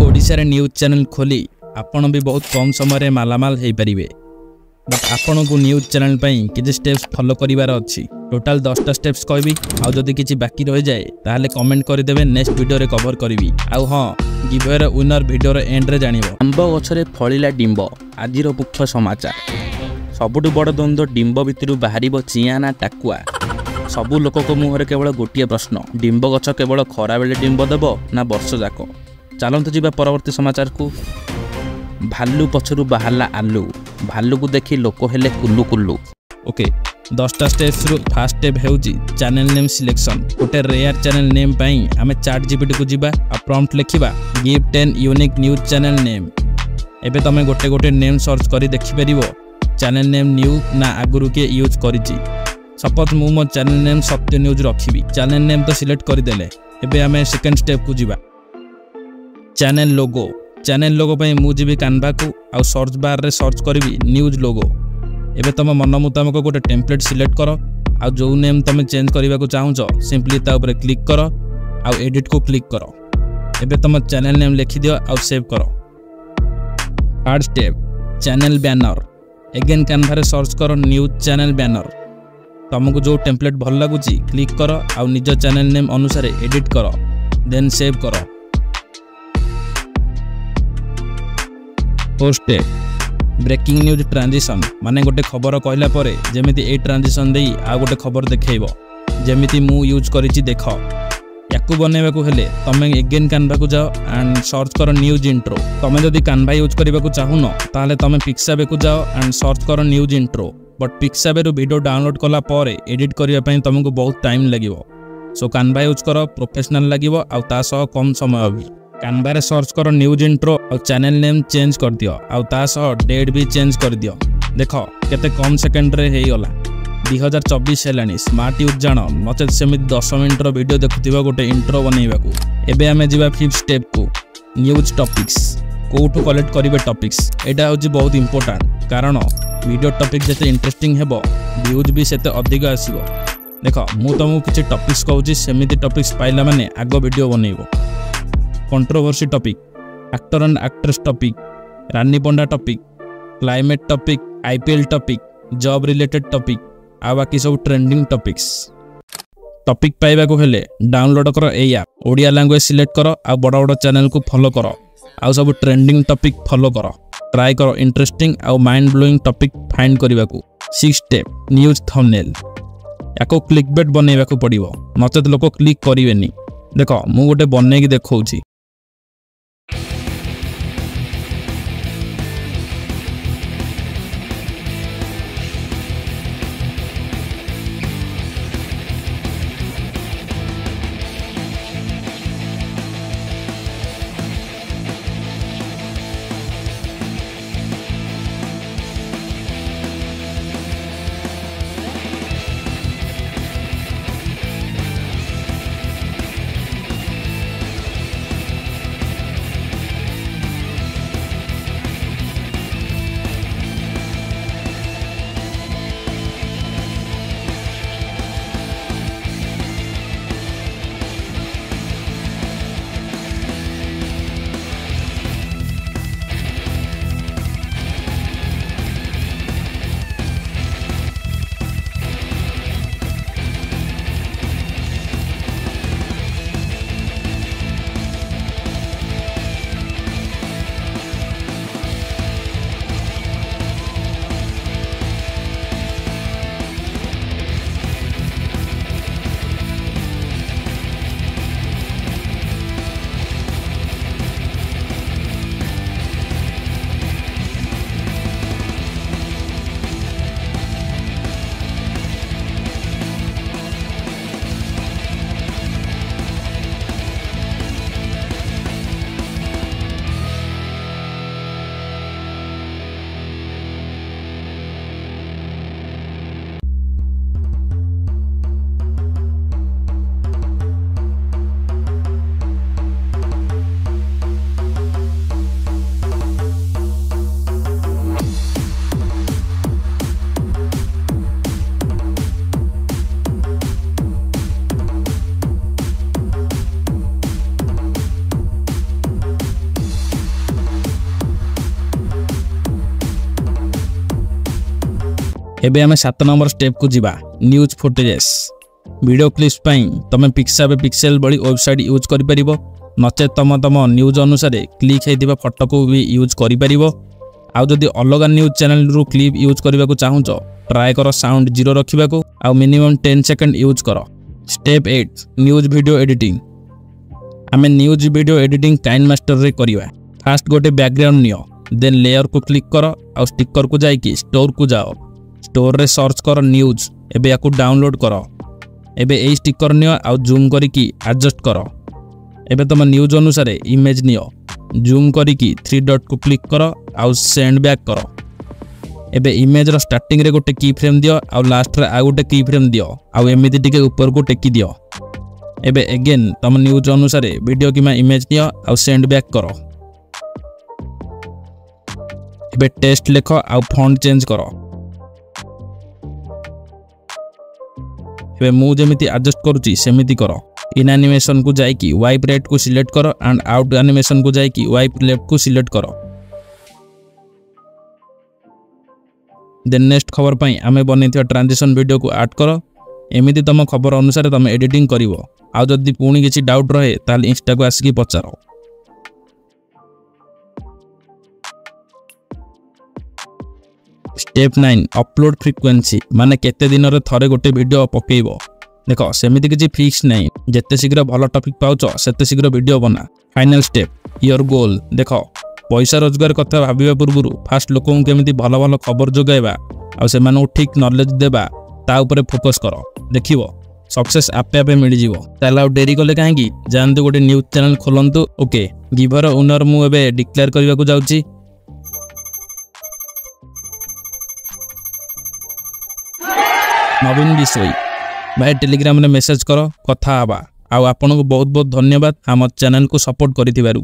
ओडिशा रे news channel खोली आपण भी बहुत कम समय मालामाल हो पारे। बट आपण को न्यूज चैनल किसी स्टेप्स फॉलो करिवार अछि। टोटल 10टा स्टेप्स कहबी आउ जदि किछि बाकी रह जाए ताहले कमेंट करदेवे, नेक्स्ट वीडियो रे कवर करबी। आउ हाँ, गिवअवे रे विनर वीडियो रे एंड रे जानिबो। आंब गछरे फळिला डिंब आजिर मुख्य समाचार। सबुठु बड़ द्वंद्व डिंब भितरु बाहरिबो चिया ना टाकुआ। सबु लोक को मुहरे केवल गोटे प्रश्न, डिंब गछ केवल खरा बेले डिंब देव ना वर्ष जाक। चलतु जीवा परवर्ती समाचार को। भालू पछरु बाहरला आलू, भालू को देखी लोक हेले कुल्लू कुल्लू। ओके, 10टा स्टेप्स रु फर्स्ट स्टेप हेउजी चैनल नेम सिलेक्शन। गोटे रेयर चैनल नेम पई आमे चैट जीपीटी को जीवा आ प्रॉम्प्ट लिखिबा give 10 unique news channel name. एबे तमे गोटे गोटे नेम सर्च करी देखि परिबो चैनल नेम न्यू ना आगुरु के यूज करिछि। सपोज मु मो चैनल नेम सत्य न्यूज रखिबी। चैनल नेम तो सिलेक्ट कर देले। एबे आमे सेकंड स्टेप को जीवा चैनल लोगो। चैनल लोगो पे मु जीवी कानवा को आ सर्च बार रे सर्च करी न्यूज लोगो। एबे तुम मन मुताबिक गोटे टेम्पलेट सिलेक्ट कर आ जो नेम तुम चेंज करने को चाहूच सिंपली ता ऊपर क्लिक कर आ एडिट को क्लिक कर। एबे तुम चैनल नेम लिखि दियो आ सेव कर। Third step channel banner. Again कानवा रे सर्च कर न्यूज चैनल बैनर। तुमको जो टेम्पलेट भल लगुची क्लिक कर आ निज चैनल नेम अनुसार एडिट कर, देन सेव कर। Fourth step breaking news transition. माने गोटे खबर कहला परे जेमिति ए ट्रांजिशन देई आ गोटे खबर देखेइबो। जेमिति मु यूज करिछि देख। याकू बनेबा को हेले तमे अगेन कानवा को जाओ एंड सर्च कर न्यूज इंट्रो। तमे जदि कानवा यूज करबा को चाहुनो ताले तमे पिक्साबे को जाओ एंड सर्च कर न्यूज इंट्रो। बट पिक्साबे रो वीडियो डाउनलोड कला परे एडिट करिया पई तुमको बहुत टाइम लागिवो। सो कानवा यूज कर, प्रोफेशनल लागिवो आ ता सह कम समय भी। कानवा रे सर्च कर न्यूज इंट्रो और चैनल नेम चेंज कर दियो आ ता सह डेट भी चेंज कर दियो। देखो केते कम सेकंड रे हेई गला। 2024 हेलानी। स्मार्ट यूज जान नचेत सेमिति 10 मिनिट रो वीडियो देखुथिबा गोटे इंट्रो बनेइबा को। एबे आमे जिबा फिफ्थ स्टेप को न्यूज टॉपिक्स। कोठु कलेक्ट करिवे टॉपिक्स। एटा होची बहुत इंपोर्टेंट कारण वीडियो टॉपिक जते इंटरेस्टिंग हेबो व्यूज भी सेते अधिक आसीबो। देखो मु तुमको किछि टॉपिक्स कहूची, सेमिति टॉपिक्स पाइला माने आगो वीडियो बनेइबो। Controversy topic, actor and actress topic, Rani Panda topic, climate topic, IPL topic, job related topic आ बाकी सब ट्रेंडिंग टॉपिक्स। टॉपिक पाइबा को हेले डाउनलोड कर ए ऐप। ओडिया लैंग्वेज सिलेक्ट कर आ बड़ बड़ चैनल को फॉलो कर आ सब ट्रेंडिंग टॉपिक फॉलो कर। ट्राई कर इंटरेस्टिंग आ माइंड ब्लोइंग टॉपिक फाइंड करबा को। Sixth step news thumbnail. याको क्लिकबेट बनेबा को पड़िबो नचेत लोक क्लिक करिवेनी। देखो मु गोटे बनै कि देखौछि। एबे आमे 7 नंबर स्टेप को जीवा न्यूज फुटेजेस वीडियो क्लिप्स पई तमे पिक्सा पिक्सेल बड़ी वेबसाइट यूज करि परिबो नचे तम न्यूज अनुसार क्लिक हेतिबा फोटो को भी यूज करि परिबो आउ जदि अलग न्यूज चैनल रु क्लिप यूज करबा को चाहूचो ट्राई करो साउंड 0 रखिबा को आउ मिनिमम 10 सेकंड यूज करो। स्टेप 8 न्यूज वीडियो एडिटिंग आमे न्यूज वीडियो एडिटिंग काइन मास्टर रे करिवा। फास्ट गोटे बैकग्राउंड नियो देन लेयर को क्लिक करो आउ स्टिकर को जाई कि स्टोर को जाओ स्टोर रे सर्च करो न्यूज एबे याकू डाउनलोड करो एबे ए स्टिकर नियो आउ जूम करी कि एडजस्ट करो एबे तुम न्यूज अनुसार इमेज नियो जूम करी कि 3 डॉट को क्लिक करो आउ सेंड बैक करो एबे इमेज रो स्टार्टिंग रे गोटे की फ्रेम दियो आउ लास्ट रे आउ गोटे की फ्रेम दियो आउ एमिति टिके ऊपर को टेकी दियो एबे अगेन तुम न्यूज अनुसार वीडियो किमा इमेज नियो आउ सेंड बैक करो एबे टेक्स्ट लिखो आउ फॉन्ट चेंज करो एबे मु जेमिति एडजस्ट करूची सेमिति करो। इन एनिमेशन को जाई कि वाइप राइट को सिलेक्ट करो एंड आउट एनिमेशन को जाई कि वाइप लेफ्ट को सिलेक्ट करो। देन नेक्स्ट खबर पई आमे बनेथिया ट्रांजिशन वीडियो को ऐड करो एमिति तम खबर अनुसार तम एडिटिंग करिवो आ जदि पुणी किछि डाउट रहे ताल इंस्टा को आसी पचारो। स्टेप 9 अपलोड फ्रीक्वेंसी माने केते दिन रे थरे गोटे वीडियो पकेइबो देखो सेमिति किछि फिक्स नहीं जेते शीघ्र भलो टॉपिक पाउचो सेते शीघ्र वीडियो बना। फाइनल स्टेप योर गोल देखो पैसा रोजगार कथा भाबिबा पूर्वरु फास्ट लोकों केमिति भलो भलो खबर जोगाइबा आ सेमानु ठीक नॉलेज देबा ता ऊपर फोकस करो देखिवो सक्सेस आपे आपे मिल जिवो। ताला आउ डेरी कले काहेकि जानतु गोटे न्यूज चैनल खोलंतु। ओके गिवर ओनर मु एबे डिक्लेयर करबा को जाउची नवीन बिसोई भाई टेलीग्राम रे मेसेज करो कथा आबा आउ आपन को बहुत बहुत धन्यवाद हम चैनल को सपोर्ट करिथिबारु।